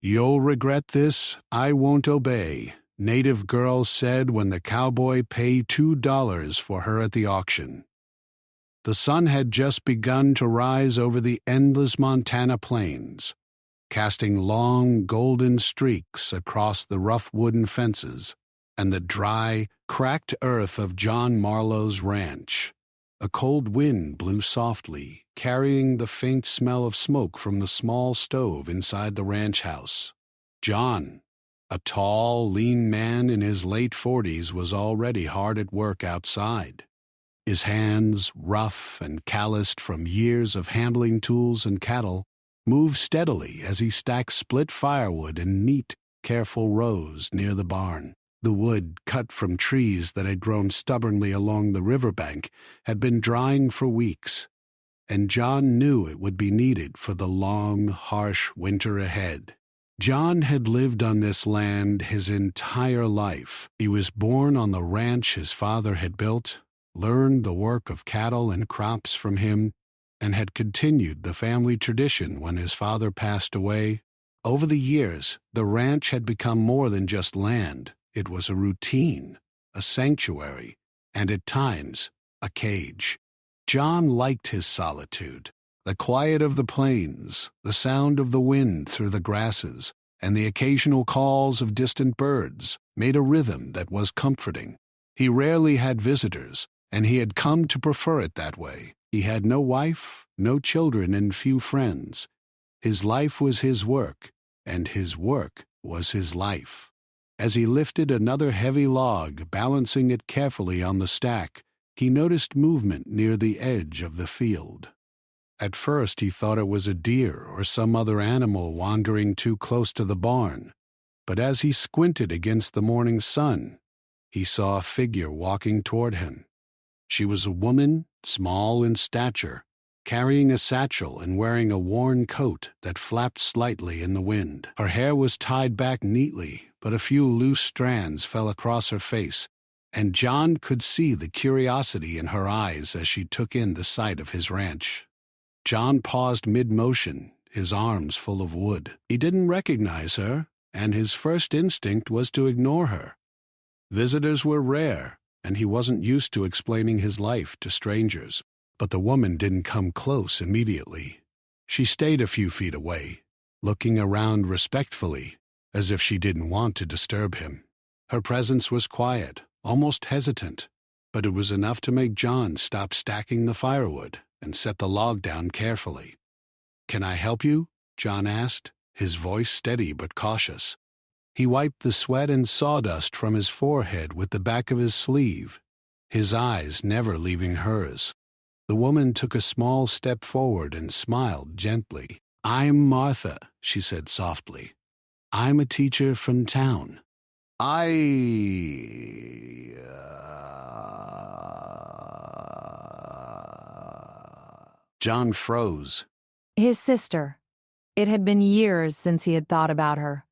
"You'll regret this. I won't obey," native girl said when the cowboy paid $2 for her at the auction. The sun had just begun to rise over the endless Montana plains, casting long golden streaks across the rough wooden fences and the dry, cracked earth of John Marlowe's ranch. A cold wind blew softly, carrying the faint smell of smoke from the small stove inside the ranch house. John, a tall, lean man in his late 40s, was already hard at work outside. His hands, rough and calloused from years of handling tools and cattle, moved steadily as he stacked split firewood in neat, careful rows near the barn. The wood, cut from trees that had grown stubbornly along the riverbank, had been drying for weeks, and John knew it would be needed for the long, harsh winter ahead. John had lived on this land his entire life. He was born on the ranch his father had built, learned the work of cattle and crops from him, and had continued the family tradition when his father passed away. Over the years, the ranch had become more than just land. It was a routine, a sanctuary, and at times, a cage. John liked his solitude. The quiet of the plains, the sound of the wind through the grasses, and the occasional calls of distant birds made a rhythm that was comforting. He rarely had visitors, and he had come to prefer it that way. He had no wife, no children, and few friends. His life was his work, and his work was his life. As he lifted another heavy log, balancing it carefully on the stack, he noticed movement near the edge of the field. At first he thought it was a deer or some other animal wandering too close to the barn, but as he squinted against the morning sun, he saw a figure walking toward him. She was a woman, small in stature, carrying a satchel and wearing a worn coat that flapped slightly in the wind. Her hair was tied back neatly, but a few loose strands fell across her face, and John could see the curiosity in her eyes as she took in the sight of his ranch. John paused mid-motion, his arms full of wood. He didn't recognize her, and his first instinct was to ignore her. Visitors were rare, and he wasn't used to explaining his life to strangers. But the woman didn't come close immediately. She stayed a few feet away, looking around respectfully, as if she didn't want to disturb him. Her presence was quiet, almost hesitant, but it was enough to make John stop stacking the firewood and set the log down carefully. "Can I help you?" John asked, his voice steady but cautious. He wiped the sweat and sawdust from his forehead with the back of his sleeve, his eyes never leaving hers. The woman took a small step forward and smiled gently. "I'm Martha," she said softly. "I'm a teacher from town." John froze. His sister. It had been years since he had thought about her.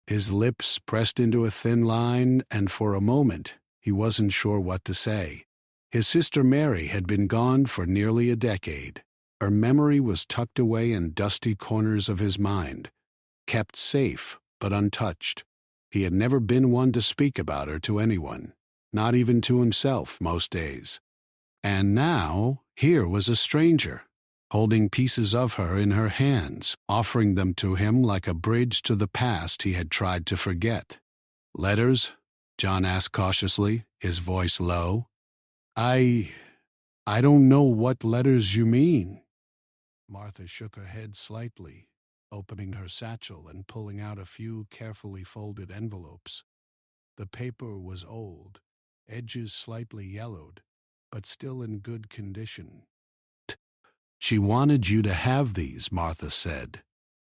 His lips pressed into a thin line, and for a moment he wasn't sure what to say. His sister Mary had been gone for nearly a decade. Her memory was tucked away in dusty corners of his mind, kept safe but untouched. He had never been one to speak about her to anyone, not even to himself most days. And now, here was a stranger, holding pieces of her in her hands, offering them to him like a bridge to the past he had tried to forget. "Letters?" John asked cautiously, his voice low. I don't know what letters you mean." Martha shook her head slightly, opening her satchel and pulling out a few carefully folded envelopes. The paper was old, edges slightly yellowed, but still in good condition. "She wanted you to have these," Martha said.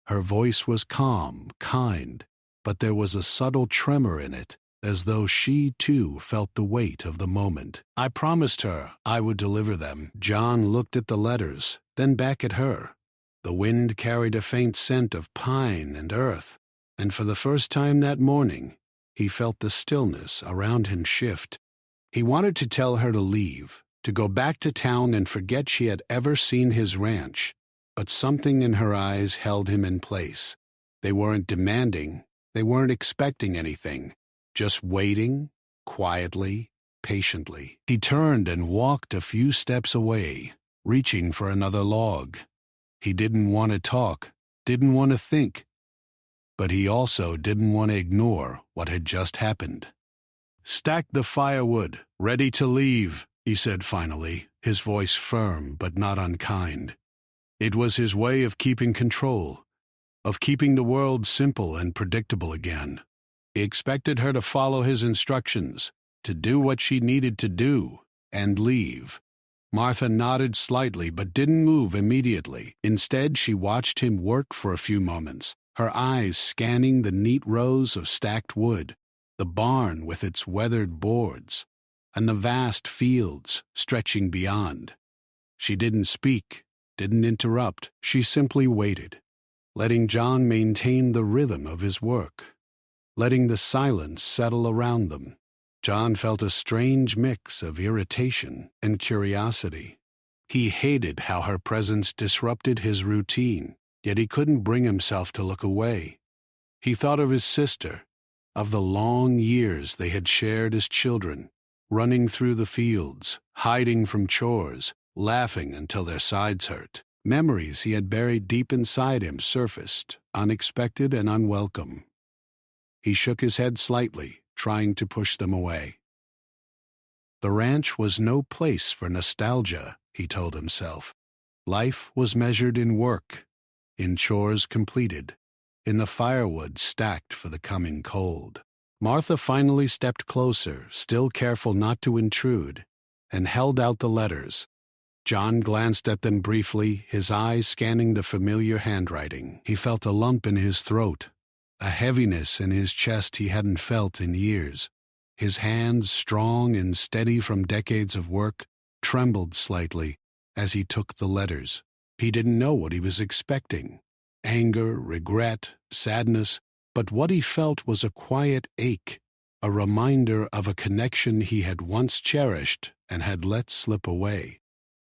Her voice was calm, kind, but there was a subtle tremor in it, as though she too felt the weight of the moment. "I promised her I would deliver them." John looked at the letters, then back at her. The wind carried a faint scent of pine and earth, and for the first time that morning, he felt the stillness around him shift. He wanted to tell her to leave, to go back to town and forget she had ever seen his ranch, but something in her eyes held him in place. They weren't demanding, they weren't expecting anything, just waiting, quietly, patiently. He turned and walked a few steps away, reaching for another log. He didn't want to talk, didn't want to think, but he also didn't want to ignore what had just happened. "Stack the firewood, ready to leave," he said finally, his voice firm but not unkind. It was his way of keeping control, of keeping the world simple and predictable again. He expected her to follow his instructions, to do what she needed to do, and leave. Martha nodded slightly but didn't move immediately. Instead, she watched him work for a few moments, her eyes scanning the neat rows of stacked wood, the barn with its weathered boards, and the vast fields stretching beyond. She didn't speak, didn't interrupt. She simply waited, letting John maintain the rhythm of his work, letting the silence settle around them. John felt a strange mix of irritation and curiosity. He hated how her presence disrupted his routine, yet he couldn't bring himself to look away. He thought of his sister, of the long years they had shared as children, running through the fields, hiding from chores, laughing until their sides hurt. Memories he had buried deep inside him surfaced, unexpected and unwelcome. He shook his head slightly, trying to push them away. The ranch was no place for nostalgia, he told himself. Life was measured in work, in chores completed, in the firewood stacked for the coming cold. Martha finally stepped closer, still careful not to intrude, and held out the letters. John glanced at them briefly, his eyes scanning the familiar handwriting. He felt a lump in his throat, a heaviness in his chest he hadn't felt in years. His hands, strong and steady from decades of work, trembled slightly as he took the letters. He didn't know what he was expecting. Anger, regret, sadness, but what he felt was a quiet ache, a reminder of a connection he had once cherished and had let slip away.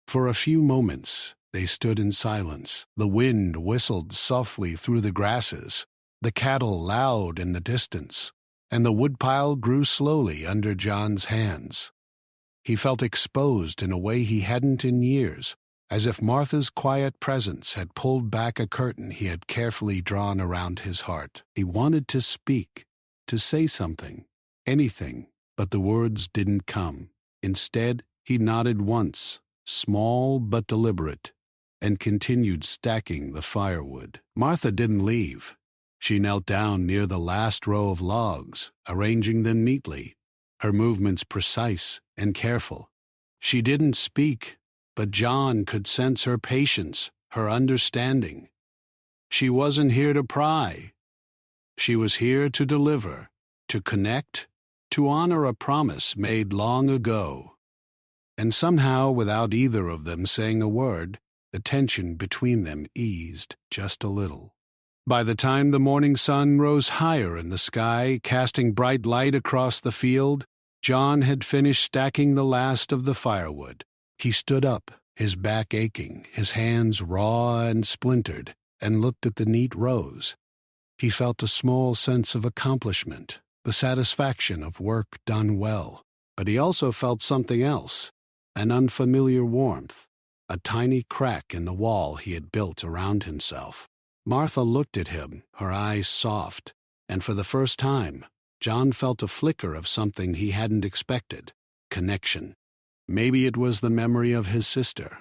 For a few moments, they stood in silence. The wind whistled softly through the grasses, the cattle loud in the distance, and the woodpile grew slowly under John's hands. He felt exposed in a way he hadn't in years, as if Martha's quiet presence had pulled back a curtain he had carefully drawn around his heart. He wanted to speak, to say something, anything, but the words didn't come. Instead, he nodded once, small but deliberate, and continued stacking the firewood. Martha didn't leave. She knelt down near the last row of logs, arranging them neatly, her movements precise and careful. She didn't speak, but John could sense her patience, her understanding. She wasn't here to pry. She was here to deliver, to connect, to honor a promise made long ago. And somehow, without either of them saying a word, the tension between them eased just a little. By the time the morning sun rose higher in the sky, casting bright light across the field, John had finished stacking the last of the firewood. He stood up, his back aching, his hands raw and splintered, and looked at the neat rows. He felt a small sense of accomplishment, the satisfaction of work done well. But he also felt something else, an unfamiliar warmth, a tiny crack in the wall he had built around himself. Martha looked at him, her eyes soft, and for the first time, John felt a flicker of something he hadn't expected: connection. Maybe it was the memory of his sister.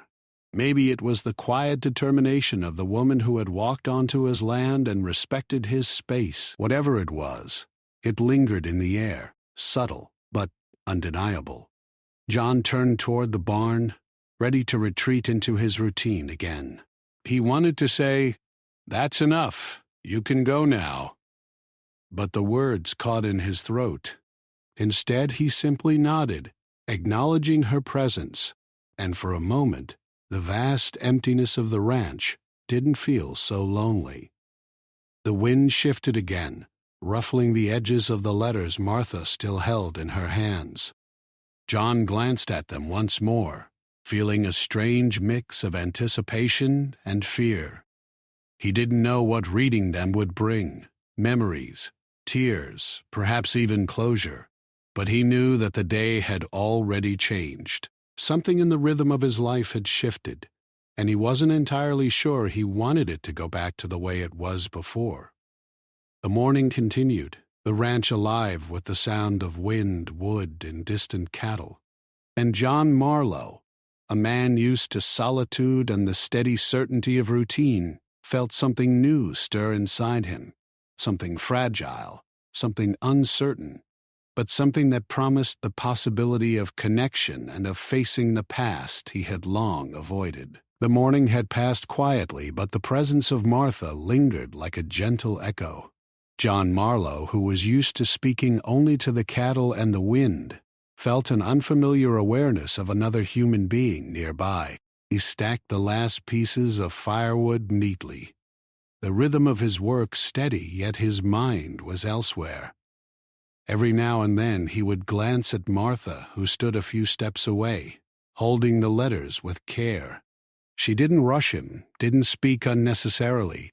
Maybe it was the quiet determination of the woman who had walked onto his land and respected his space. Whatever it was, it lingered in the air, subtle but undeniable. John turned toward the barn, ready to retreat into his routine again. He wanted to say, "That's enough. You can go now." But the words caught in his throat. Instead, he simply nodded, acknowledging her presence, and for a moment, the vast emptiness of the ranch didn't feel so lonely. The wind shifted again, ruffling the edges of the letters Martha still held in her hands. John glanced at them once more, feeling a strange mix of anticipation and fear. He didn't know what reading them would bring: memories, tears, perhaps even closure. But he knew that the day had already changed. Something in the rhythm of his life had shifted, and he wasn't entirely sure he wanted it to go back to the way it was before. The morning continued, the ranch alive with the sound of wind, wood, and distant cattle. And John Marlowe, a man used to solitude and the steady certainty of routine, felt something new stir inside him, something fragile, something uncertain, but something that promised the possibility of connection and of facing the past he had long avoided. The morning had passed quietly, but the presence of Martha lingered like a gentle echo. John Marlowe, who was used to speaking only to the cattle and the wind, felt an unfamiliar awareness of another human being nearby. He stacked the last pieces of firewood neatly. The rhythm of his work steady, yet his mind was elsewhere. Every now and then he would glance at Martha, who stood a few steps away, holding the letters with care. She didn't rush him, didn't speak unnecessarily,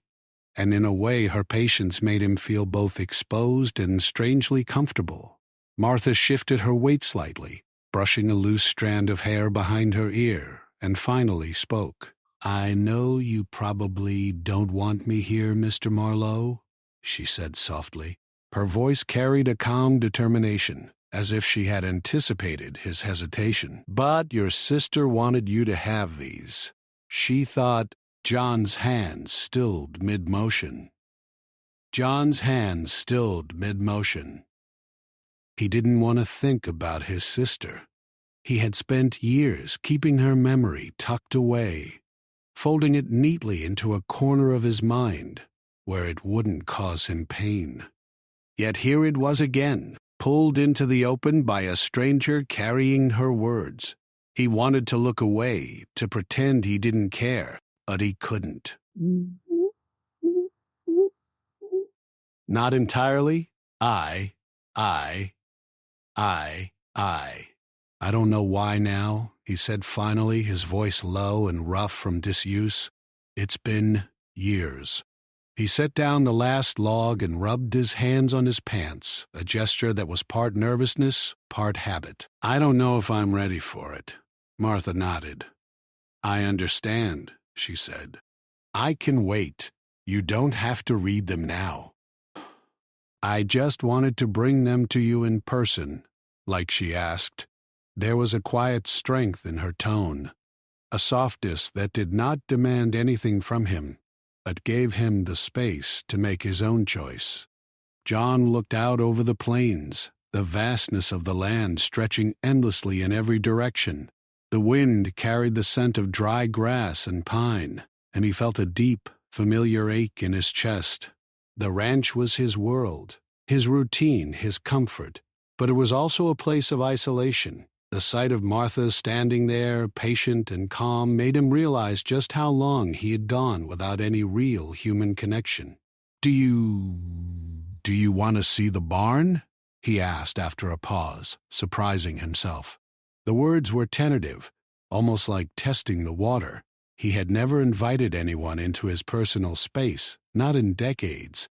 and in a way her patience made him feel both exposed and strangely comfortable. Martha shifted her weight slightly, brushing a loose strand of hair behind her ear, and finally spoke. "I know you probably don't want me here, Mr. Marlowe," she said softly. Her voice carried a calm determination, as if she had anticipated his hesitation. "But your sister wanted you to have these. She thought—" John's hands stilled mid-motion. John's hands stilled mid-motion. He didn't want to think about his sister. He had spent years keeping her memory tucked away, folding it neatly into a corner of his mind where it wouldn't cause him pain. Yet here it was again, pulled into the open by a stranger carrying her words. He wanted to look away, to pretend he didn't care, but he couldn't. "Not entirely. I don't know why now," he said finally, his voice low and rough from disuse. "It's been years." He set down the last log and rubbed his hands on his pants, a gesture that was part nervousness, part habit. "I don't know if I'm ready for it." Martha nodded. "I understand," she said. "I can wait. You don't have to read them now." "I just wanted to bring them to you in person, like she asked." There was a quiet strength in her tone, a softness that did not demand anything from him, but gave him the space to make his own choice. John looked out over the plains, the vastness of the land stretching endlessly in every direction. The wind carried the scent of dry grass and pine, and he felt a deep, familiar ache in his chest. The ranch was his world, his routine, his comfort, but it was also a place of isolation. The sight of Martha standing there, patient and calm, made him realize just how long he had gone without any real human connection. Do you want to see the barn?" he asked after a pause, surprising himself. The words were tentative, almost like testing the water. He had never invited anyone into his personal space, not in decades,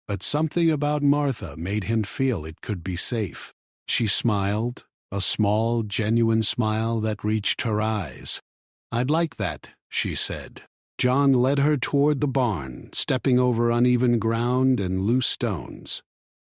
but something about Martha made him feel it could be safe. She smiled, a small, genuine smile that reached her eyes. "I'd like that," she said. John led her toward the barn, stepping over uneven ground and loose stones.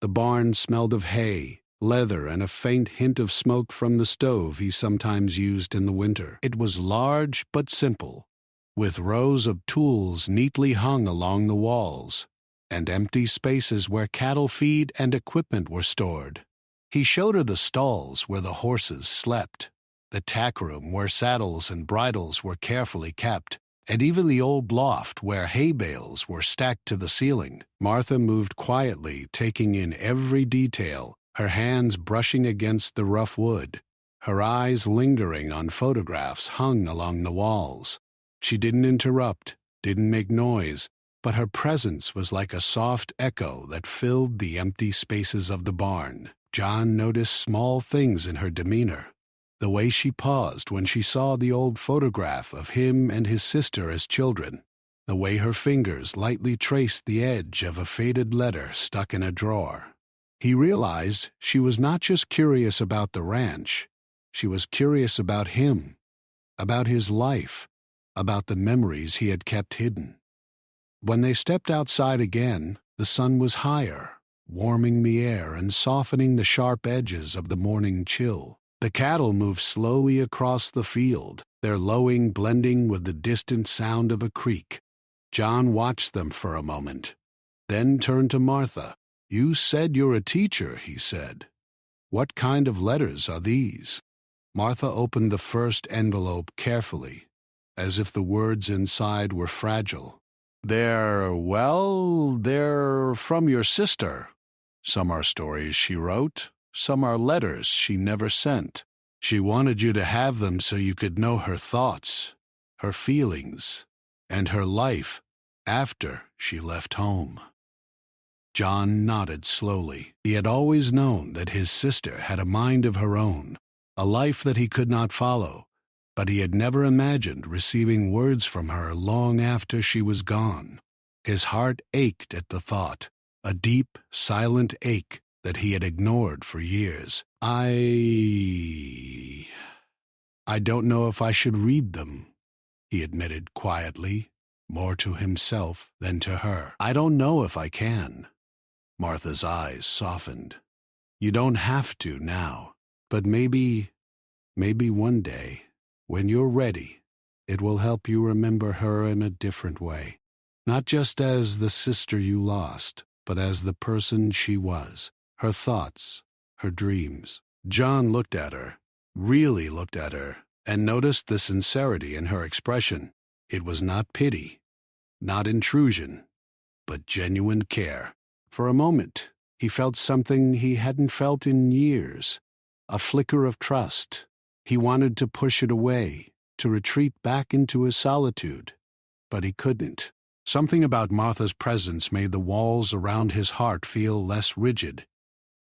The barn smelled of hay, leather, and a faint hint of smoke from the stove he sometimes used in the winter. It was large but simple, with rows of tools neatly hung along the walls, and empty spaces where cattle feed and equipment were stored. He showed her the stalls where the horses slept, the tack room where saddles and bridles were carefully kept, and even the old loft where hay bales were stacked to the ceiling. Martha moved quietly, taking in every detail, her hands brushing against the rough wood, her eyes lingering on photographs hung along the walls. She didn't interrupt, didn't make noise, but her presence was like a soft echo that filled the empty spaces of the barn. John noticed small things in her demeanor. The way she paused when she saw the old photograph of him and his sister as children, the way her fingers lightly traced the edge of a faded letter stuck in a drawer. He realized she was not just curious about the ranch, she was curious about him, about his life, about the memories he had kept hidden. When they stepped outside again, the sun was higher, warming the air and softening the sharp edges of the morning chill. The cattle moved slowly across the field, their lowing blending with the distant sound of a creek. John watched them for a moment, then turned to Martha. "You said you're a teacher," he said. "What kind of letters are these?" Martha opened the first envelope carefully, as if the words inside were fragile. They're from your sister. Some are stories she wrote, some are letters she never sent. She wanted you to have them so you could know her thoughts, her feelings, and her life after she left home." John nodded slowly. He had always known that his sister had a mind of her own, a life that he could not follow, but he had never imagined receiving words from her long after she was gone. His heart ached at the thought, a deep, silent ache that he had ignored for years. I don't know if I should read them," he admitted quietly, more to himself than to her. "I don't know if I can." Martha's eyes softened. "You don't have to now, but maybe one day, when you're ready, it will help you remember her in a different way. Not just as the sister you lost, but as the person she was, her thoughts, her dreams." John looked at her, really looked at her, and noticed the sincerity in her expression. It was not pity, not intrusion, but genuine care. For a moment, he felt something he hadn't felt in years, a flicker of trust. He wanted to push it away, to retreat back into his solitude, but he couldn't. Something about Martha's presence made the walls around his heart feel less rigid.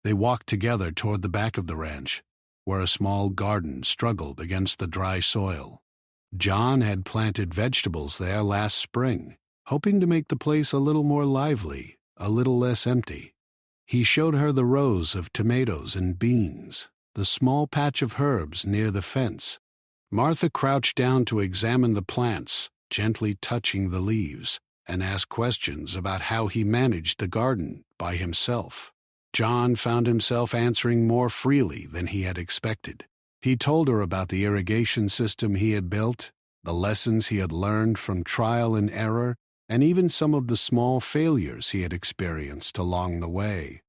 They walked together toward the back of the ranch, where a small garden struggled against the dry soil. John had planted vegetables there last spring, hoping to make the place a little more lively, a little less empty. He showed her the rows of tomatoes and beans, the small patch of herbs near the fence. Martha crouched down to examine the plants, gently touching the leaves, and asked questions about how he managed the garden by himself. John found himself answering more freely than he had expected. He told her about the irrigation system he had built, the lessons he had learned from trial and error, and even some of the small failures he had experienced along the way.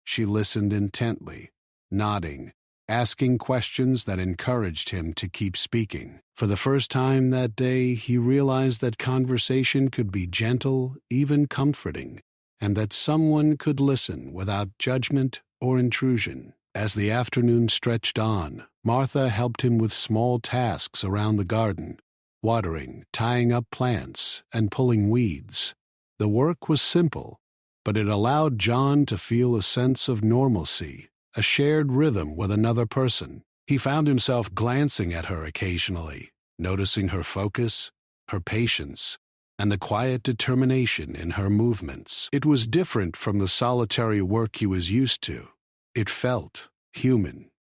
She listened intently, nodding, asking questions that encouraged him to keep speaking. For the first time that day, he realized that conversation could be gentle, even comforting, and that someone could listen without judgment or intrusion. As the afternoon stretched on, Martha helped him with small tasks around the garden, watering, tying up plants, and pulling weeds. The work was simple, but it allowed John to feel a sense of normalcy, a shared rhythm with another person. He found himself glancing at her occasionally, noticing her focus, her patience, and the quiet determination in her movements. It was different from the solitary work he was used to. It felt human.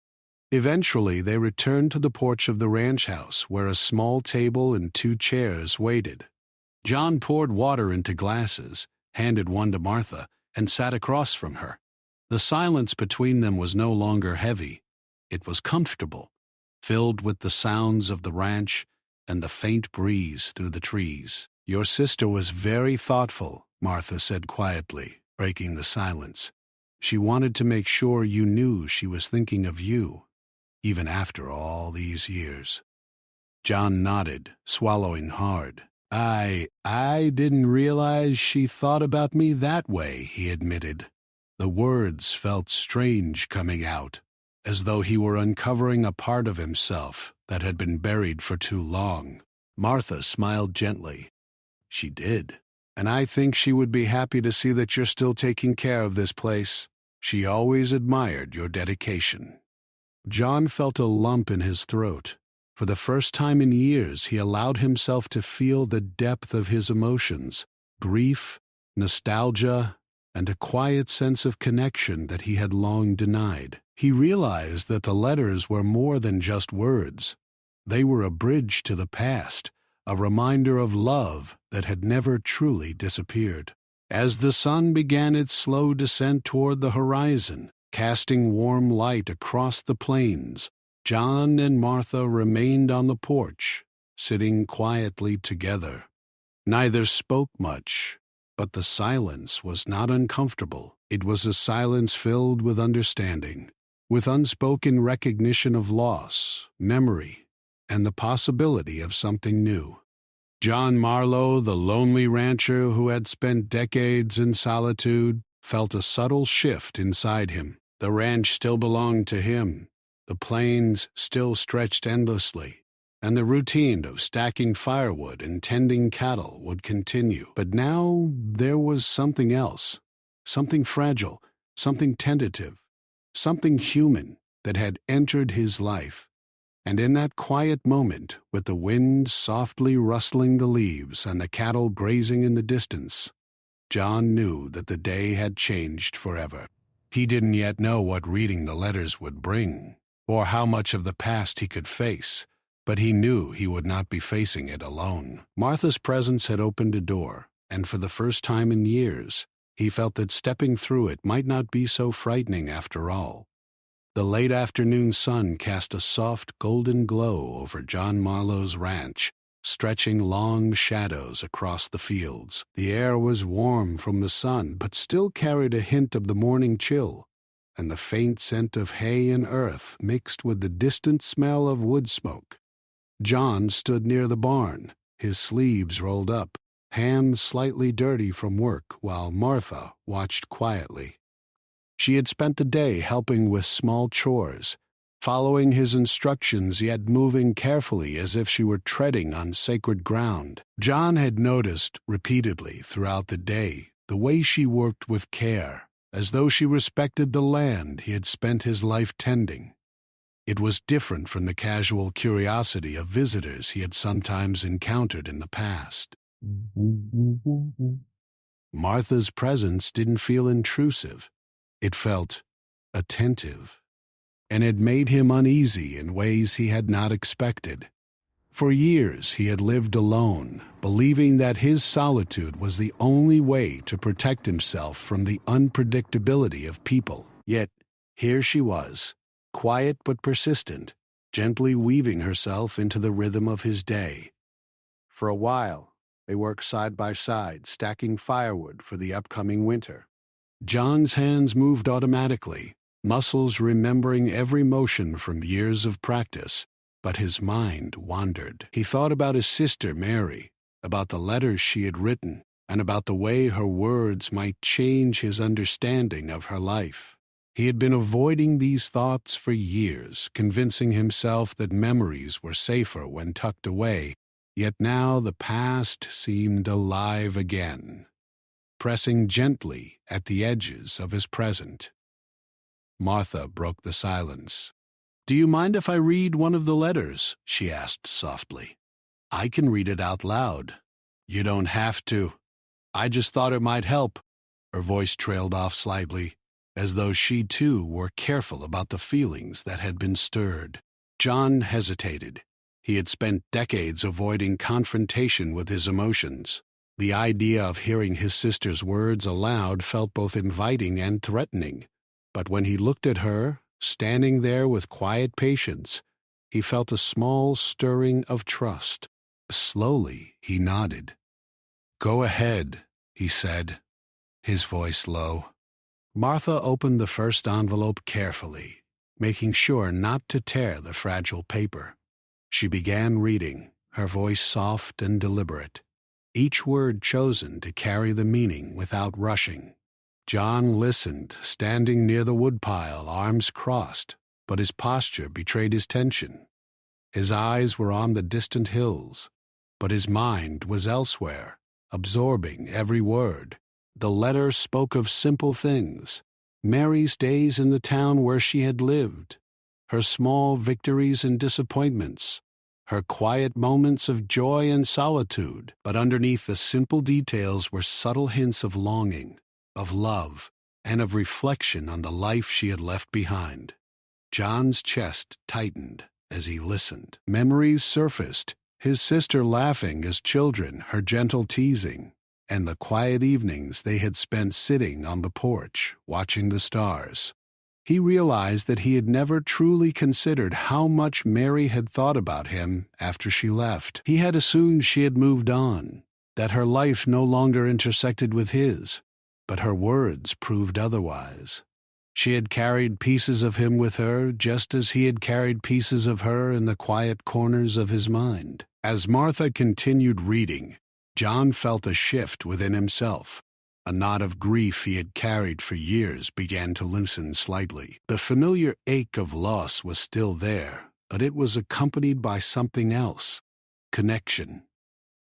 Eventually, they returned to the porch of the ranch house, where a small table and 2 chairs waited. John poured water into glasses, handed one to Martha, and sat across from her. The silence between them was no longer heavy. It was comfortable, filled with the sounds of the ranch and the faint breeze through the trees. "Your sister was very thoughtful," Martha said quietly, breaking the silence. "She wanted to make sure you knew she was thinking of you, even after all these years." John nodded, swallowing hard. I didn't realize she thought about me that way," he admitted. The words felt strange coming out, as though he were uncovering a part of himself that had been buried for too long. Martha smiled gently. "She did. And I think she would be happy to see that you're still taking care of this place. She always admired your dedication." John felt a lump in his throat. For the first time in years, he allowed himself to feel the depth of his emotions, grief, nostalgia, and a quiet sense of connection that he had long denied. He realized that the letters were more than just words. They were a bridge to the past, a reminder of love that had never truly disappeared. As the sun began its slow descent toward the horizon, casting warm light across the plains, John and Martha remained on the porch, sitting quietly together. Neither spoke much, but the silence was not uncomfortable. It was a silence filled with understanding, with unspoken recognition of loss, memory, and the possibility of something new. John Marlowe, the lonely rancher who had spent decades in solitude, felt a subtle shift inside him. The ranch still belonged to him. The plains still stretched endlessly, and the routine of stacking firewood and tending cattle would continue. But now there was something else, something fragile, something tentative, something human that had entered his life. And in that quiet moment, with the wind softly rustling the leaves and the cattle grazing in the distance, John knew that the day had changed forever. He didn't yet know what reading the letters would bring, or how much of the past he could face, but he knew he would not be facing it alone. Martha's presence had opened a door, and for the first time in years, he felt that stepping through it might not be so frightening after all. The late afternoon sun cast a soft golden glow over John Marlowe's ranch, stretching long shadows across the fields. The air was warm from the sun, but still carried a hint of the morning chill, and the faint scent of hay and earth mixed with the distant smell of wood smoke. John stood near the barn, his sleeves rolled up, hands slightly dirty from work, while Martha watched quietly. She had spent the day helping with small chores, following his instructions yet moving carefully as if she were treading on sacred ground. John had noticed repeatedly throughout the day the way she worked with care, as though she respected the land he had spent his life tending. It was different from the casual curiosity of visitors he had sometimes encountered in the past. Martha's presence didn't feel intrusive. It felt attentive, and it made him uneasy in ways he had not expected. For years he had lived alone, believing that his solitude was the only way to protect himself from the unpredictability of people. Yet here she was, quiet but persistent, gently weaving herself into the rhythm of his day. For a while, they worked side by side, stacking firewood for the upcoming winter. John's hands moved automatically, muscles remembering every motion from years of practice, but his mind wandered. He thought about his sister Mary, about the letters she had written, and about the way her words might change his understanding of her life. He had been avoiding these thoughts for years, convincing himself that memories were safer when tucked away, yet now the past seemed alive again, pressing gently at the edges of his present. Martha broke the silence. "Do you mind if I read one of the letters?" she asked softly. "I can read it out loud." "You don't have to. I just thought it might help." Her voice trailed off slightly, as though she too were careful about the feelings that had been stirred. John hesitated. He had spent decades avoiding confrontation with his emotions. The idea of hearing his sister's words aloud felt both inviting and threatening. But when he looked at her, standing there with quiet patience, he felt a small stirring of trust. Slowly, he nodded. "Go ahead," he said, his voice low. Martha opened the first envelope carefully, making sure not to tear the fragile paper. She began reading, her voice soft and deliberate, each word chosen to carry the meaning without rushing. John listened, standing near the woodpile, arms crossed, but his posture betrayed his tension. His eyes were on the distant hills, but his mind was elsewhere, absorbing every word. The letter spoke of simple things: Mary's days in the town where she had lived, her small victories and disappointments, her quiet moments of joy and solitude, but underneath the simple details were subtle hints of longing, of love, and of reflection on the life she had left behind. John's chest tightened as he listened. Memories surfaced, his sister laughing as children, her gentle teasing, and the quiet evenings they had spent sitting on the porch, watching the stars. He realized that he had never truly considered how much Mary had thought about him after she left. He had assumed she had moved on, that her life no longer intersected with his, but her words proved otherwise. She had carried pieces of him with her, just as he had carried pieces of her in the quiet corners of his mind. As Martha continued reading, John felt a shift within himself. A knot of grief he had carried for years began to loosen slightly. The familiar ache of loss was still there, but it was accompanied by something else: connection.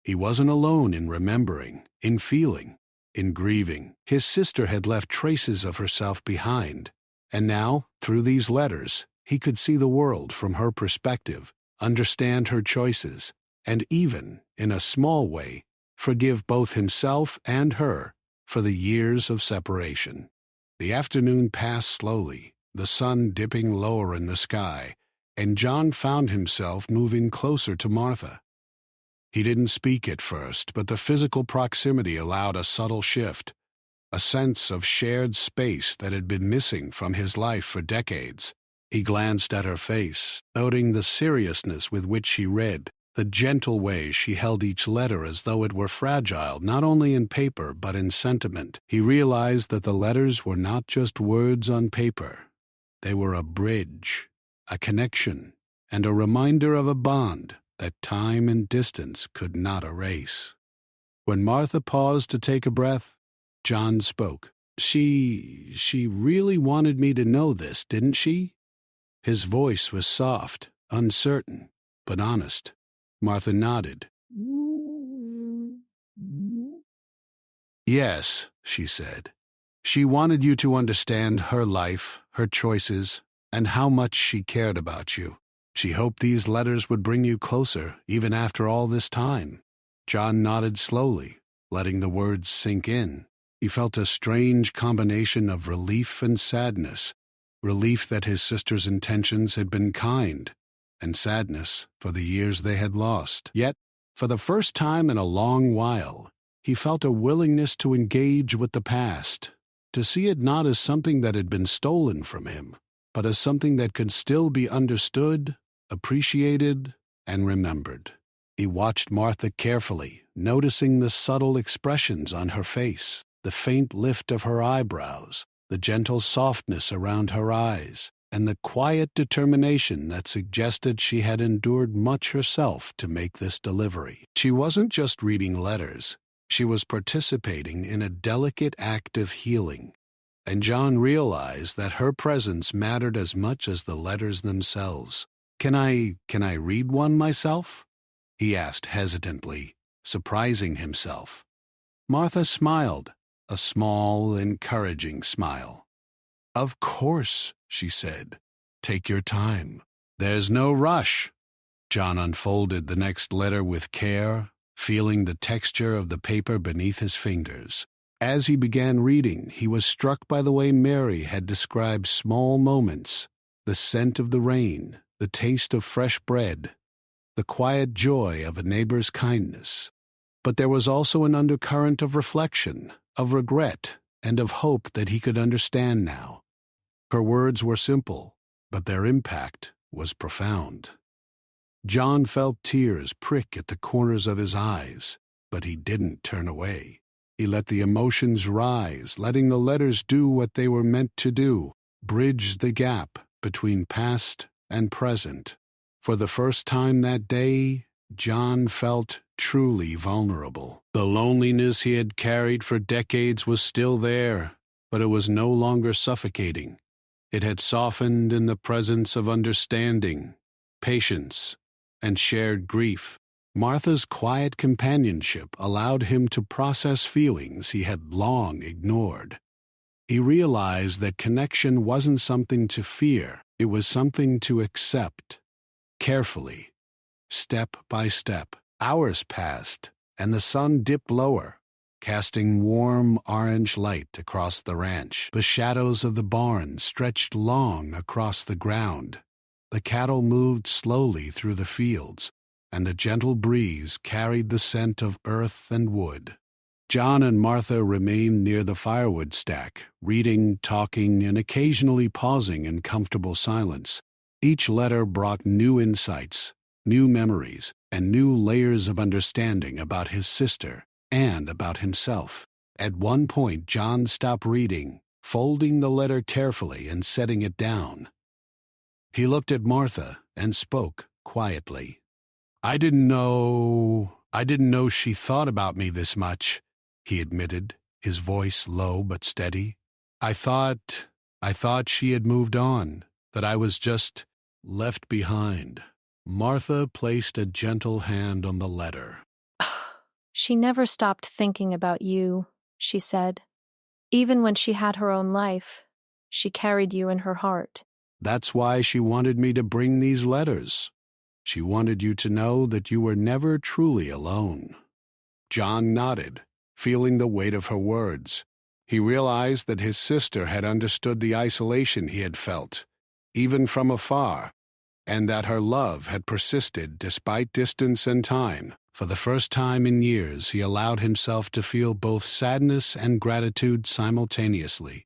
He wasn't alone in remembering, in feeling, in grieving. His sister had left traces of herself behind, and now, through these letters, he could see the world from her perspective, understand her choices, and even, in a small way, forgive both himself and her for the years of separation. The afternoon passed slowly, the sun dipping lower in the sky, and John found himself moving closer to Martha. He didn't speak at first, but the physical proximity allowed a subtle shift, a sense of shared space that had been missing from his life for decades. He glanced at her face, noting the seriousness with which she read, the gentle way she held each letter as though it were fragile, not only in paper but in sentiment. He realized that the letters were not just words on paper. They were a bridge, a connection, and a reminder of a bond that time and distance could not erase. When Martha paused to take a breath, John spoke. She really wanted me to know this, didn't she?" His voice was soft, uncertain, but honest. Martha nodded. "Yes," she said. "She wanted you to understand her life, her choices, and how much she cared about you. She hoped these letters would bring you closer, even after all this time." John nodded slowly, letting the words sink in. He felt a strange combination of relief and sadness, relief that his sister's intentions had been kind, and sadness for the years they had lost. Yet, for the first time in a long while, he felt a willingness to engage with the past, to see it not as something that had been stolen from him, but as something that could still be understood, appreciated, and remembered. He watched Martha carefully, noticing the subtle expressions on her face, the faint lift of her eyebrows, the gentle softness around her eyes, and the quiet determination that suggested she had endured much herself to make this delivery. She wasn't just reading letters, she was participating in a delicate act of healing, and John realized that her presence mattered as much as the letters themselves. Can I read one myself?" he asked hesitantly, surprising himself. Martha smiled, a small, encouraging smile. "Of course," she said. "Take your time. There's no rush." John unfolded the next letter with care, feeling the texture of the paper beneath his fingers. As he began reading, he was struck by the way Mary had described small moments, the scent of the rain, the taste of fresh bread, the quiet joy of a neighbor's kindness. But there was also an undercurrent of reflection, of regret, and of hope that he could understand now. Her words were simple, but their impact was profound. John felt tears prick at the corners of his eyes, but he didn't turn away. He let the emotions rise, letting the letters do what they were meant to do, bridge the gap between past and present. For the first time that day, John felt truly vulnerable. The loneliness he had carried for decades was still there, but it was no longer suffocating. It had softened in the presence of understanding, patience, and shared grief. Martha's quiet companionship allowed him to process feelings he had long ignored. He realized that connection wasn't something to fear, it was something to accept, carefully, step by step. Hours passed, and the sun dipped lower, casting warm orange light across the ranch. The shadows of the barn stretched long across the ground. The cattle moved slowly through the fields, and the gentle breeze carried the scent of earth and wood. John and Martha remained near the firewood stack, reading, talking, and occasionally pausing in comfortable silence. Each letter brought new insights, new memories, and new layers of understanding about his sister and about himself. At one point, John stopped reading, folding the letter carefully and setting it down. He looked at Martha and spoke quietly. I didn't know she thought about me this much," he admitted, his voice low but steady. I thought she had moved on, that I was just left behind." Martha placed a gentle hand on the letter. She never stopped thinking about you, she said. Even when she had her own life, she carried you in her heart. That's why she wanted me to bring these letters. She wanted you to know that you were never truly alone. John nodded, feeling the weight of her words. He realized that his sister had understood the isolation he had felt, even from afar, and that her love had persisted despite distance and time. For the first time in years, he allowed himself to feel both sadness and gratitude simultaneously.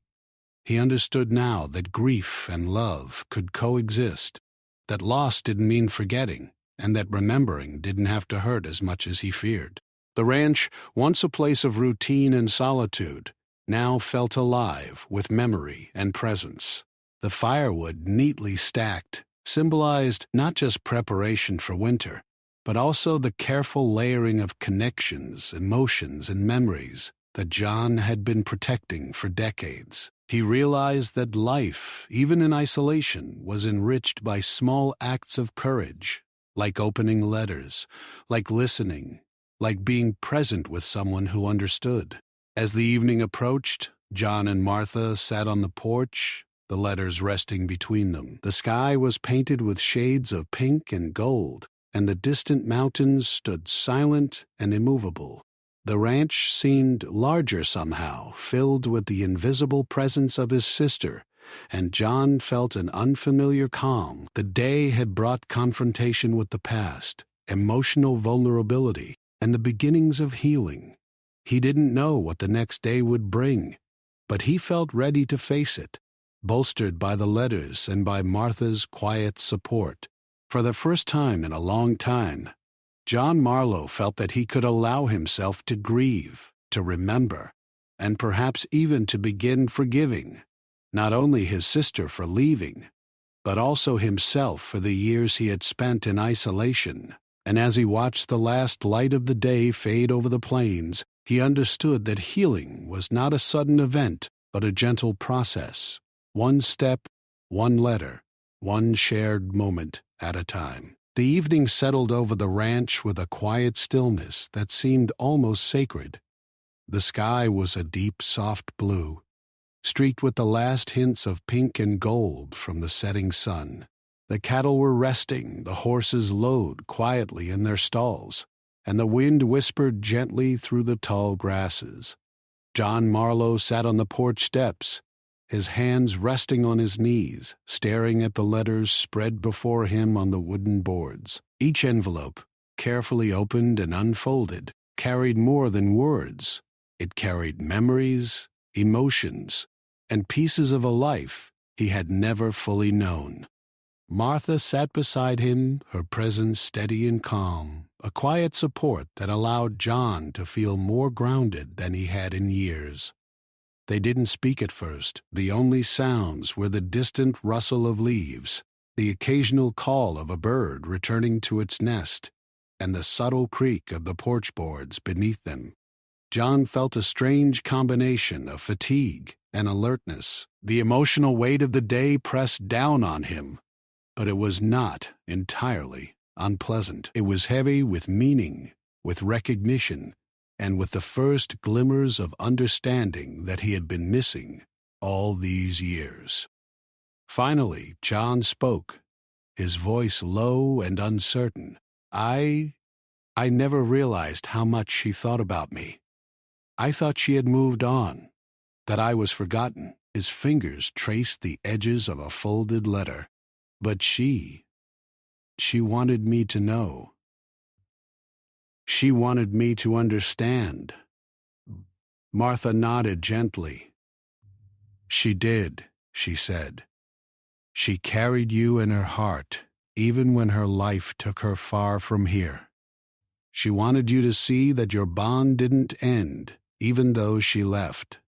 He understood now that grief and love could coexist, that loss didn't mean forgetting, and that remembering didn't have to hurt as much as he feared. The ranch, once a place of routine and solitude, now felt alive with memory and presence. The firewood, neatly stacked, symbolized not just preparation for winter, but also the careful layering of connections, emotions, and memories that John had been protecting for decades. He realized that life, even in isolation, was enriched by small acts of courage, like opening letters, like listening, like being present with someone who understood. As the evening approached, John and Martha sat on the porch, the letters resting between them. The sky was painted with shades of pink and gold, and the distant mountains stood silent and immovable. The ranch seemed larger somehow, filled with the invisible presence of his sister, and John felt an unfamiliar calm. The day had brought confrontation with the past, emotional vulnerability, and the beginnings of healing. He didn't know what the next day would bring, but he felt ready to face it, bolstered by the letters and by Martha's quiet support. For the first time in a long time, John Marlowe felt that he could allow himself to grieve, to remember, and perhaps even to begin forgiving, not only his sister for leaving, but also himself for the years he had spent in isolation. And as he watched the last light of the day fade over the plains, he understood that healing was not a sudden event, but a gentle process. One step, one letter, one shared moment at a time. The evening settled over the ranch with a quiet stillness that seemed almost sacred. The sky was a deep, soft blue, streaked with the last hints of pink and gold from the setting sun. The cattle were resting, the horses lowed quietly in their stalls, and the wind whispered gently through the tall grasses. John Marlowe sat on the porch steps, his hands resting on his knees, staring at the letters spread before him on the wooden boards. Each envelope, carefully opened and unfolded, carried more than words. It carried memories, emotions, and pieces of a life he had never fully known. Martha sat beside him, her presence steady and calm, a quiet support that allowed John to feel more grounded than he had in years. They didn't speak at first. The only sounds were the distant rustle of leaves, the occasional call of a bird returning to its nest, and the subtle creak of the porch boards beneath them. John felt a strange combination of fatigue and alertness. The emotional weight of the day pressed down on him, but it was not entirely unpleasant. It was heavy with meaning, with recognition, and with the first glimmers of understanding that he had been missing all these years. Finally, John spoke, his voice low and uncertain. I never realized how much she thought about me. I thought she had moved on, that I was forgotten." His fingers traced the edges of a folded letter. "But she wanted me to know. She wanted me to understand." Martha nodded gently. "She did," she said. "She carried you in her heart, even when her life took her far from here. She wanted you to see that your bond didn't end, even though she left."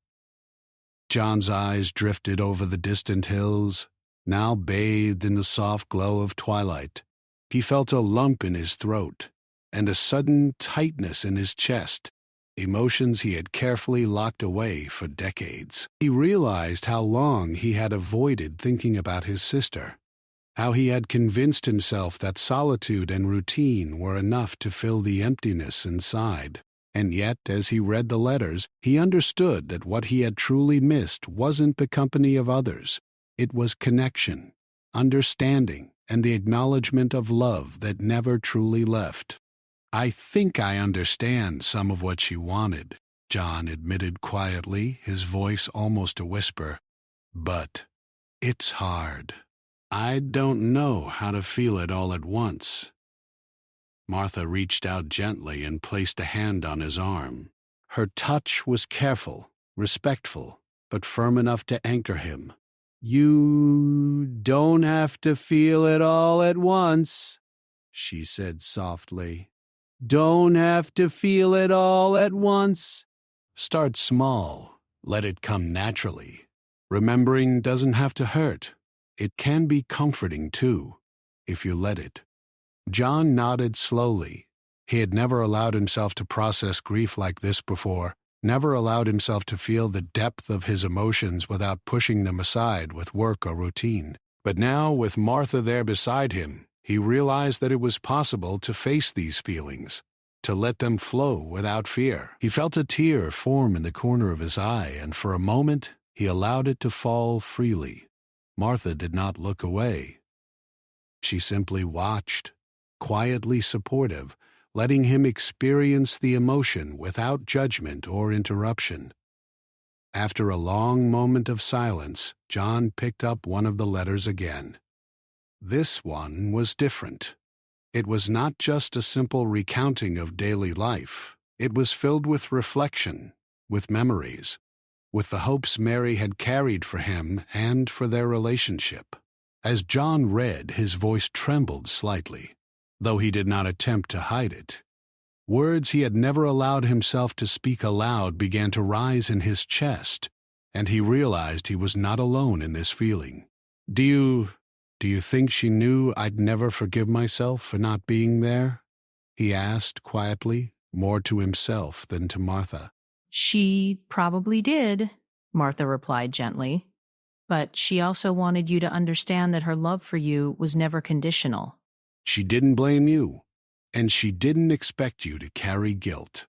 John's eyes drifted over the distant hills, now bathed in the soft glow of twilight. He felt a lump in his throat and a sudden tightness in his chest, emotions he had carefully locked away for decades. He realized how long he had avoided thinking about his sister, how he had convinced himself that solitude and routine were enough to fill the emptiness inside. And yet, as he read the letters, he understood that what he had truly missed wasn't the company of others. It was connection, understanding, and the acknowledgement of love that never truly left. "I think I understand some of what she wanted," John admitted quietly, his voice almost a whisper. "But it's hard. I don't know how to feel it all at once." Martha reached out gently and placed a hand on his arm. Her touch was careful, respectful, but firm enough to anchor him. "You don't have to feel it all at once," she said softly. "Don't have to feel it all at once. Start small. Let it come naturally. Remembering doesn't have to hurt. It can be comforting, too, if you let it." John nodded slowly. He had never allowed himself to process grief like this before, never allowed himself to feel the depth of his emotions without pushing them aside with work or routine. But now, with Martha there beside him, he realized that it was possible to face these feelings, to let them flow without fear. He felt a tear form in the corner of his eye, and for a moment he allowed it to fall freely. Martha did not look away. She simply watched, quietly supportive, letting him experience the emotion without judgment or interruption. After a long moment of silence, John picked up one of the letters again. This one was different. It was not just a simple recounting of daily life. It was filled with reflection, with memories, with the hopes Mary had carried for him and for their relationship. As John read, his voice trembled slightly, though he did not attempt to hide it. Words he had never allowed himself to speak aloud began to rise in his chest, and he realized he was not alone in this feeling. Do you think she knew I'd never forgive myself for not being there?" he asked quietly, more to himself than to Martha. She probably did, Martha replied gently. But she also wanted you to understand that her love for you was never conditional. She didn't blame you, and she didn't expect you to carry guilt.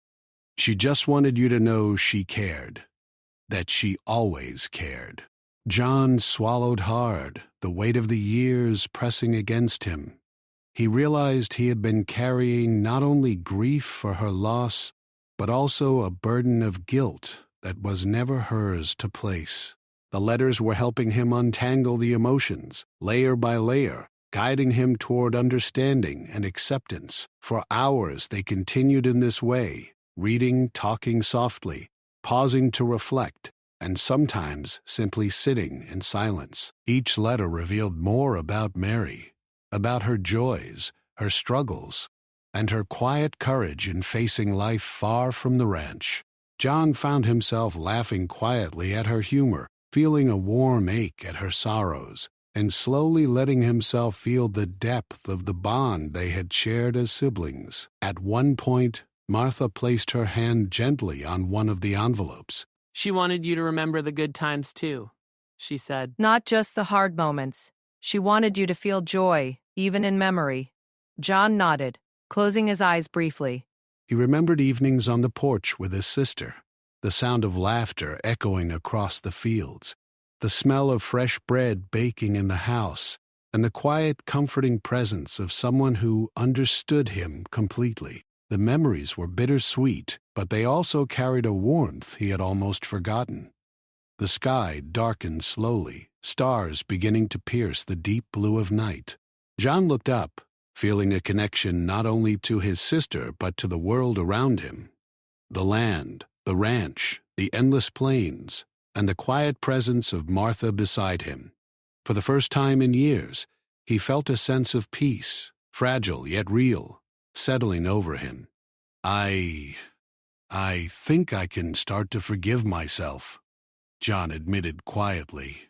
She just wanted you to know she cared, that she always cared. John swallowed hard, the weight of the years pressing against him. He realized he had been carrying not only grief for her loss, but also a burden of guilt that was never hers to place. The letters were helping him untangle the emotions, layer by layer, guiding him toward understanding and acceptance. For hours they continued in this way, reading, talking softly, pausing to reflect, and sometimes simply sitting in silence. Each letter revealed more about Mary, about her joys, her struggles, and her quiet courage in facing life far from the ranch. John found himself laughing quietly at her humor, feeling a warm ache at her sorrows, and slowly letting himself feel the depth of the bond they had shared as siblings. At one point, Martha placed her hand gently on one of the envelopes. "She wanted you to remember the good times too," she said. Not just the hard moments. She wanted you to feel joy, even in memory. John nodded, closing his eyes briefly. He remembered evenings on the porch with his sister, the sound of laughter echoing across the fields, the smell of fresh bread baking in the house, and the quiet, comforting presence of someone who understood him completely. The memories were bittersweet, but they also carried a warmth he had almost forgotten. The sky darkened slowly, stars beginning to pierce the deep blue of night. John looked up, feeling a connection not only to his sister but to the world around him. The land, the ranch, the endless plains, and the quiet presence of Martha beside him. For the first time in years, he felt a sense of peace, fragile yet real, settling over him. I think I can start to forgive myself," John admitted quietly.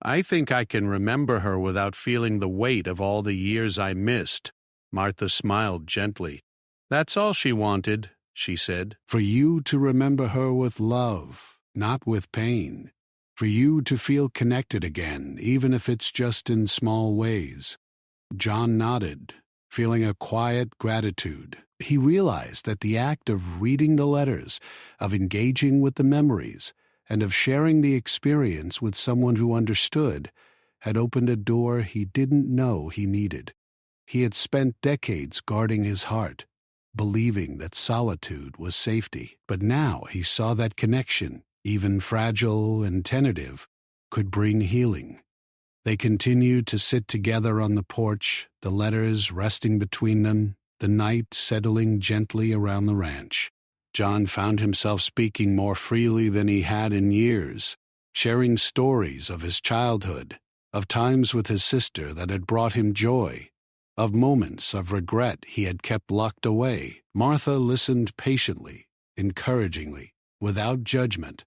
"I think I can remember her without feeling the weight of all the years I missed," Martha smiled gently. "That's all she wanted," she said. "For you to remember her with love, not with pain. For you to feel connected again, even if it's just in small ways." John nodded, feeling a quiet gratitude. He realized that the act of reading the letters, of engaging with the memories, and of sharing the experience with someone who understood, had opened a door he didn't know he needed. He had spent decades guarding his heart, believing that solitude was safety. But now he saw that connection, even fragile and tentative, could bring healing. They continued to sit together on the porch, the letters resting between them, the night settling gently around the ranch. John found himself speaking more freely than he had in years, sharing stories of his childhood, of times with his sister that had brought him joy, of moments of regret he had kept locked away. Martha listened patiently, encouragingly, without judgment,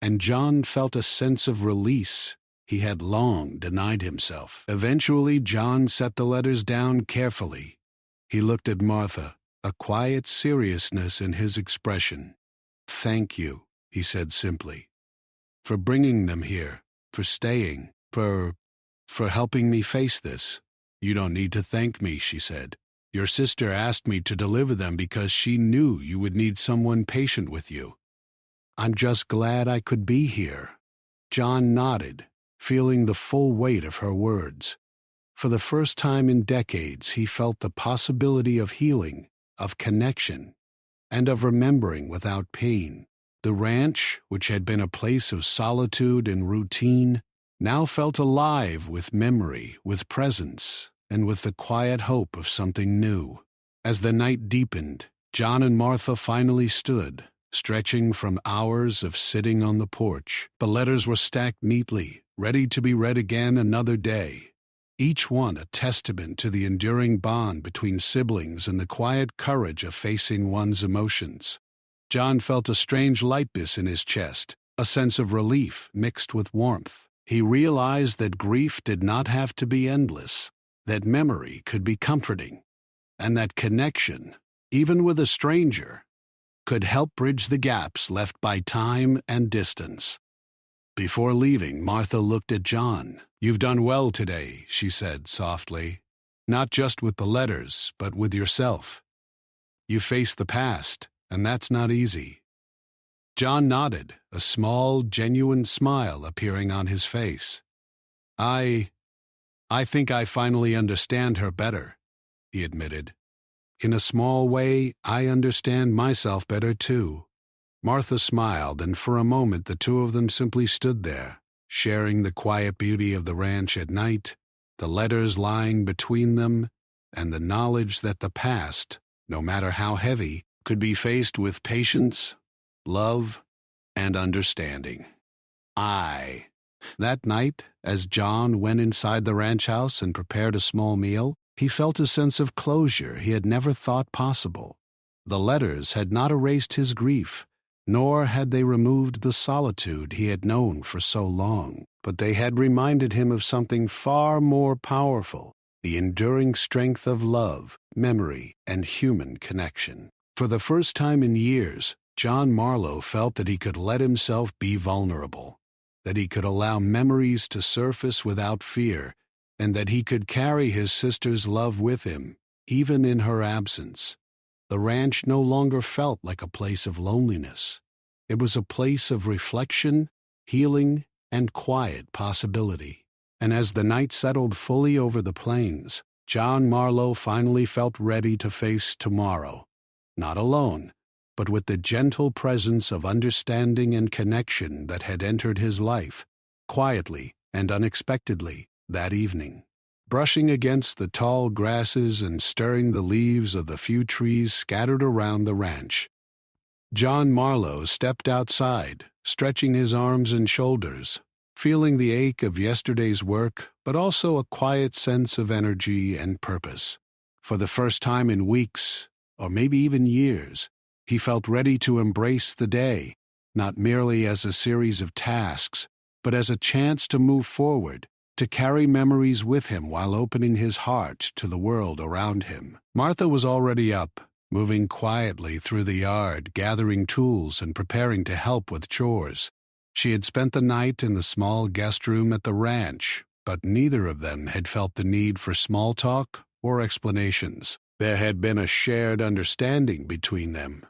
and John felt a sense of release he had long denied himself. Eventually, John set the letters down carefully. He looked at Martha, a quiet seriousness in his expression. "Thank you," he said simply, "for bringing them here, for staying, for helping me face this." "You don't need to thank me," she said. "Your sister asked me to deliver them because she knew you would need someone patient with you." "I'm just glad I could be here." John nodded, feeling the full weight of her words. For the first time in decades, he felt the possibility of healing, of connection, and of remembering without pain. The ranch, which had been a place of solitude and routine, now felt alive with memory, with presence, and with the quiet hope of something new. As the night deepened, John and Martha finally stood, stretching from hours of sitting on the porch. The letters were stacked neatly, ready to be read again another day, each one a testament to the enduring bond between siblings and the quiet courage of facing one's emotions. John felt a strange lightness in his chest, a sense of relief mixed with warmth. He realized that grief did not have to be endless, that memory could be comforting, and that connection, even with a stranger, could help bridge the gaps left by time and distance. Before leaving, Martha looked at John. "You've done well today," she said softly. "Not just with the letters, but with yourself. You faced the past, and that's not easy." John nodded, a small, genuine smile appearing on his face. I think I finally understand her better," he admitted. "In a small way, I understand myself better too." Martha smiled, and for a moment the two of them simply stood there, sharing the quiet beauty of the ranch at night, the letters lying between them, and the knowledge that the past, no matter how heavy, could be faced with patience, love, and understanding. That night, as John went inside the ranch house and prepared a small meal, he felt a sense of closure he had never thought possible. The letters had not erased his grief, nor had they removed the solitude he had known for so long, but they had reminded him of something far more powerful, the enduring strength of love, memory, and human connection. For the first time in years, John Marlowe felt that he could let himself be vulnerable, that he could allow memories to surface without fear, and that he could carry his sister's love with him, even in her absence. The ranch no longer felt like a place of loneliness. It was a place of reflection, healing, and quiet possibility. And as the night settled fully over the plains, John Marlowe finally felt ready to face tomorrow, not alone, but with the gentle presence of understanding and connection that had entered his life, quietly and unexpectedly, that evening. Brushing against the tall grasses and stirring the leaves of the few trees scattered around the ranch, John Marlowe stepped outside, stretching his arms and shoulders, feeling the ache of yesterday's work, but also a quiet sense of energy and purpose. For the first time in weeks, or maybe even years, he felt ready to embrace the day, not merely as a series of tasks, but as a chance to move forward, to carry memories with him while opening his heart to the world around him. Martha was already up, moving quietly through the yard, gathering tools and preparing to help with chores. She had spent the night in the small guest room at the ranch, but neither of them had felt the need for small talk or explanations. There had been a shared understanding between them,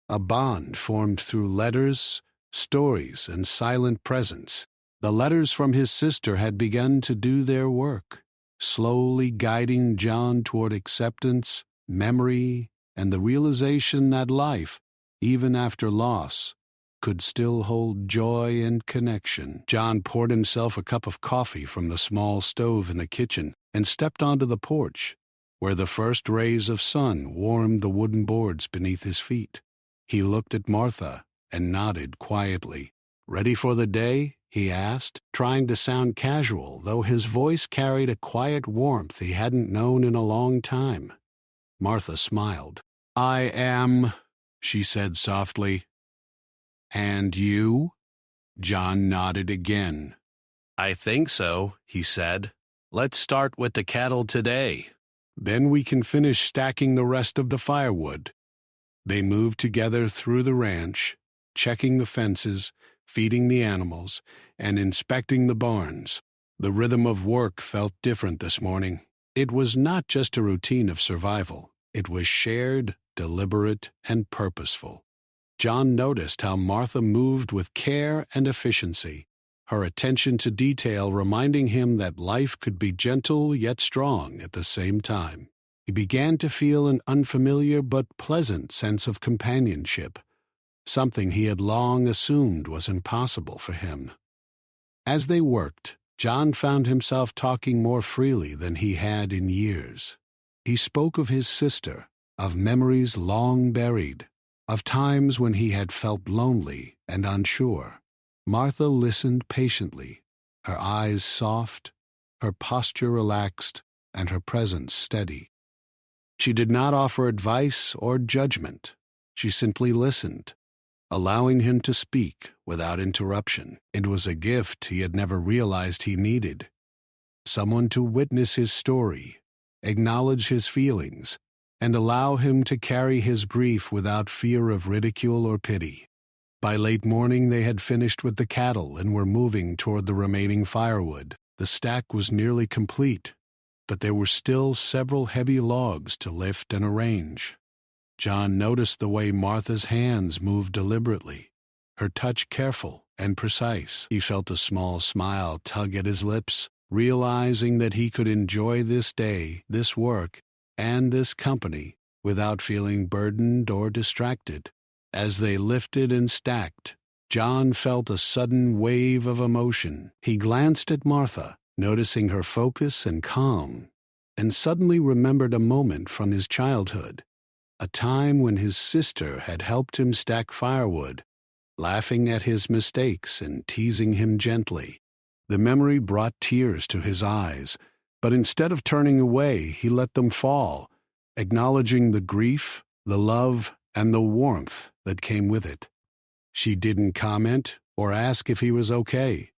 a bond formed through letters, stories, and silent presence. The letters from his sister had begun to do their work, slowly guiding John toward acceptance, memory, and the realization that life, even after loss, could still hold joy and connection. John poured himself a cup of coffee from the small stove in the kitchen and stepped onto the porch, where the first rays of sun warmed the wooden boards beneath his feet. He looked at Martha and nodded quietly. "Ready for the day?" he asked, trying to sound casual, though his voice carried a quiet warmth he hadn't known in a long time. Martha smiled. "I am," she said softly. "And you?" John nodded again. "I think so," he said. "Let's start with the cattle today. Then we can finish stacking the rest of the firewood." They moved together through the ranch, checking the fences, feeding the animals, and inspecting the barns. The rhythm of work felt different this morning. It was not just a routine of survival. It was shared, deliberate, and purposeful. John noticed how Martha moved with care and efficiency, her attention to detail reminding him that life could be gentle yet strong at the same time. He began to feel an unfamiliar but pleasant sense of companionship, something he had long assumed was impossible for him. As they worked, John found himself talking more freely than he had in years. He spoke of his sister, of memories long buried, of times when he had felt lonely and unsure. Martha listened patiently, her eyes soft, her posture relaxed, and her presence steady. She did not offer advice or judgment. She simply listened, allowing him to speak without interruption. It was a gift he had never realized he needed. Someone to witness his story, acknowledge his feelings, and allow him to carry his grief without fear of ridicule or pity. By late morning they had finished with the cattle and were moving toward the remaining firewood. The stack was nearly complete, but there were still several heavy logs to lift and arrange. John noticed the way Martha's hands moved deliberately, her touch careful and precise. He felt a small smile tug at his lips, realizing that he could enjoy this day, this work, and this company without feeling burdened or distracted. As they lifted and stacked, John felt a sudden wave of emotion. He glanced at Martha, noticing her focus and calm, and suddenly remembered a moment from his childhood, a time when his sister had helped him stack firewood, laughing at his mistakes and teasing him gently. The memory brought tears to his eyes, but instead of turning away, he let them fall, acknowledging the grief, the love, and the warmth that came with it. She didn't comment or ask if he was okay.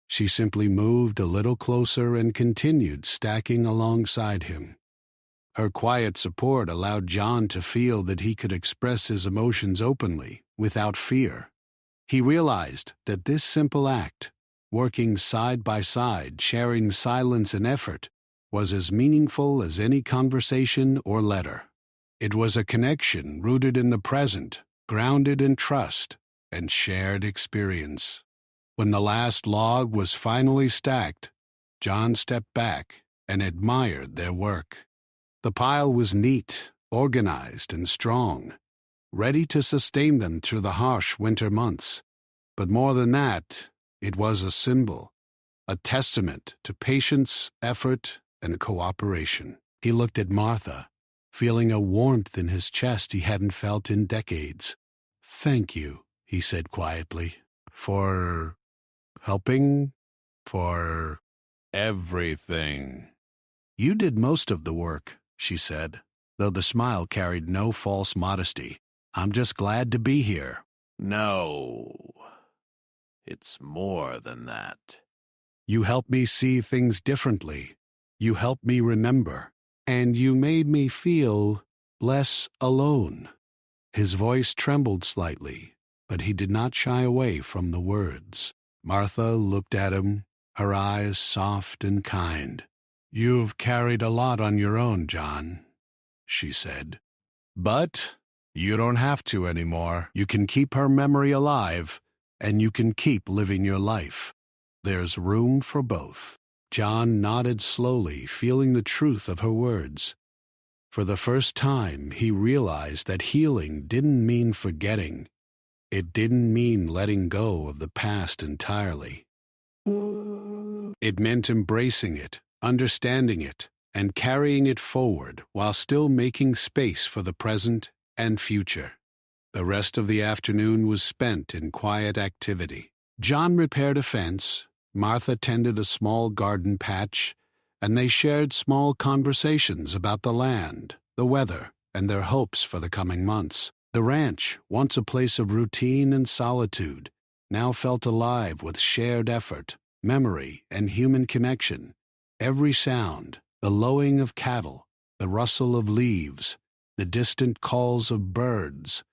She simply moved a little closer and continued stacking alongside him. Her quiet support allowed John to feel that he could express his emotions openly, without fear. He realized that this simple act, working side by side, sharing silence and effort, was as meaningful as any conversation or letter. It was a connection rooted in the present, grounded in trust and shared experience. When the last log was finally stacked, John stepped back and admired their work. The pile was neat, organized, and strong, ready to sustain them through the harsh winter months. But more than that, it was a symbol, a testament to patience, effort, and cooperation. He looked at Martha, feeling a warmth in his chest he hadn't felt in decades. "Thank you," he said quietly, "for helping, for everything." "You did most of the work," she said, though the smile carried no false modesty. "I'm just glad to be here." No, it's more than that. "You helped me see things differently. You helped me remember. And you made me feel less alone." His voice trembled slightly, but he did not shy away from the words. Martha looked at him, her eyes soft and kind. "You've carried a lot on your own, John," she said. "But you don't have to anymore. You can keep her memory alive, and you can keep living your life. There's room for both." John nodded slowly, feeling the truth of her words. For the first time, he realized that healing didn't mean forgetting. It didn't mean letting go of the past entirely. It meant embracing it, understanding it, and carrying it forward while still making space for the present and future. The rest of the afternoon was spent in quiet activity. John repaired a fence, Martha tended a small garden patch, and they shared small conversations about the land, the weather, and their hopes for the coming months. The ranch, once a place of routine and solitude, now felt alive with shared effort, memory, and human connection. Every sound, the lowing of cattle, the rustle of leaves, the distant calls of birds,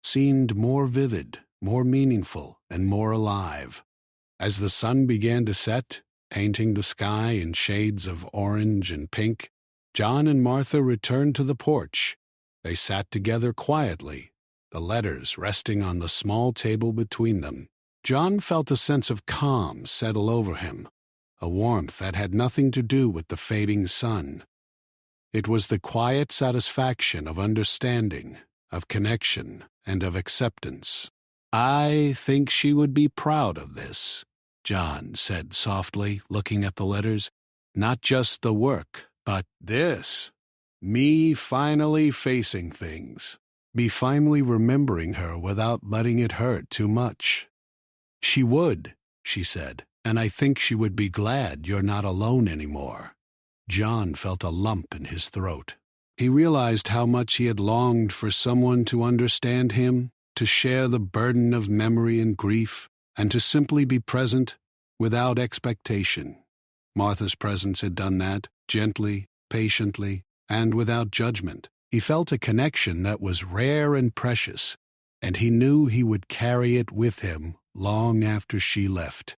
seemed more vivid, more meaningful, and more alive. As the sun began to set, painting the sky in shades of orange and pink, John and Martha returned to the porch. They sat together quietly, the letters resting on the small table between them. John felt a sense of calm settle over him, a warmth that had nothing to do with the fading sun. It was the quiet satisfaction of understanding, of connection, and of acceptance. "I think she would be proud of this," John said softly, looking at the letters. "Not just the work, but this. Me finally facing things. Me finally remembering her without letting it hurt too much." "She would," she said, "and I think she would be glad you're not alone anymore." John felt a lump in his throat. He realized how much he had longed for someone to understand him, to share the burden of memory and grief, and to simply be present without expectation. Martha's presence had done that, gently, patiently, and without judgment. He felt a connection that was rare and precious, and he knew he would carry it with him long after she left.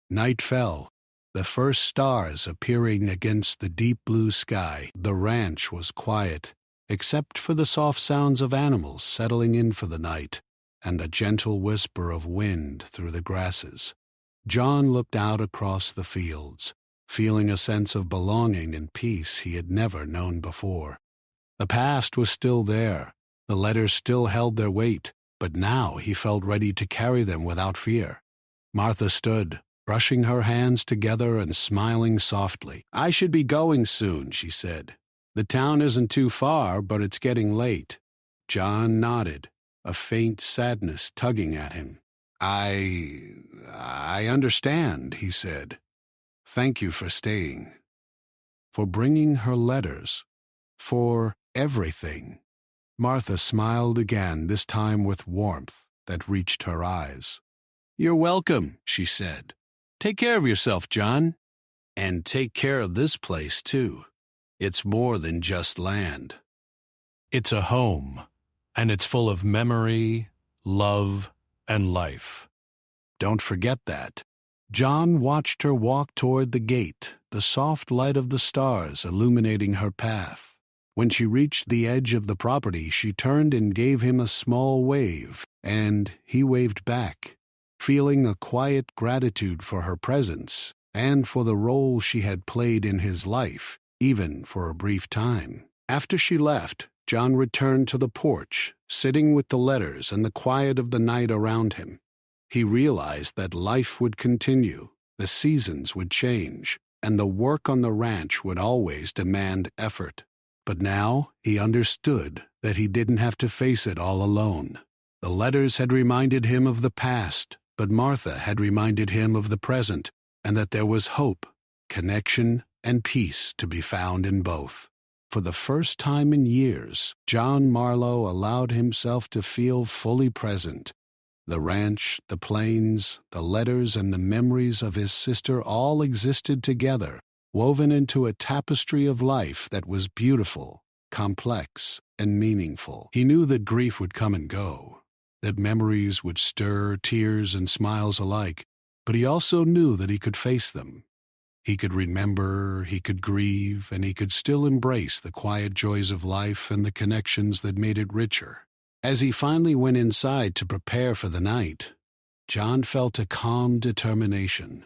Night fell, the first stars appearing against the deep blue sky. The ranch was quiet, except for the soft sounds of animals settling in for the night, and the gentle whisper of wind through the grasses. John looked out across the fields, feeling a sense of belonging and peace he had never known before. The past was still there, the letters still held their weight, but now he felt ready to carry them without fear. Martha stood, brushing her hands together and smiling softly. "I should be going soon," she said. "The town isn't too far, but it's getting late." John nodded, a faint sadness tugging at him. I understand," he said. "Thank you for staying, for bringing her letters, for everything." Martha smiled again, this time with warmth that reached her eyes. "You're welcome," she said. "Take care of yourself, John. And take care of this place, too. It's more than just land. It's a home, and it's full of memory, love, and life. Don't forget that." John watched her walk toward the gate, the soft light of the stars illuminating her path. When she reached the edge of the property, she turned and gave him a small wave, and he waved back, feeling a quiet gratitude for her presence and for the role she had played in his life, even for a brief time. After she left, John returned to the porch, sitting with the letters and the quiet of the night around him. He realized that life would continue, the seasons would change, and the work on the ranch would always demand effort. But now he understood that he didn't have to face it all alone. The letters had reminded him of the past, but Martha had reminded him of the present, and that there was hope, connection, and peace to be found in both. For the first time in years, John Marlowe allowed himself to feel fully present. The ranch, the plains, the letters, and the memories of his sister all existed together, woven into a tapestry of life that was beautiful, complex, and meaningful. He knew that grief would come and go, that memories would stir tears and smiles alike, but he also knew that he could face them. He could remember, he could grieve, and he could still embrace the quiet joys of life and the connections that made it richer. As he finally went inside to prepare for the night, John felt a calm determination.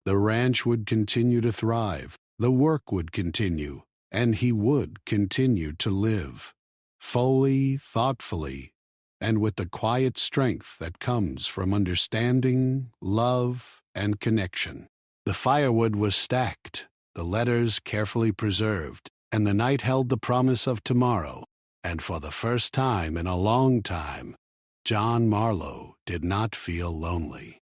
The ranch would continue to thrive, the work would continue, and he would continue to live, fully, thoughtfully, and with the quiet strength that comes from understanding, love, and connection. The firewood was stacked, the letters carefully preserved, and the night held the promise of tomorrow. And for the first time in a long time, John Marlowe did not feel lonely.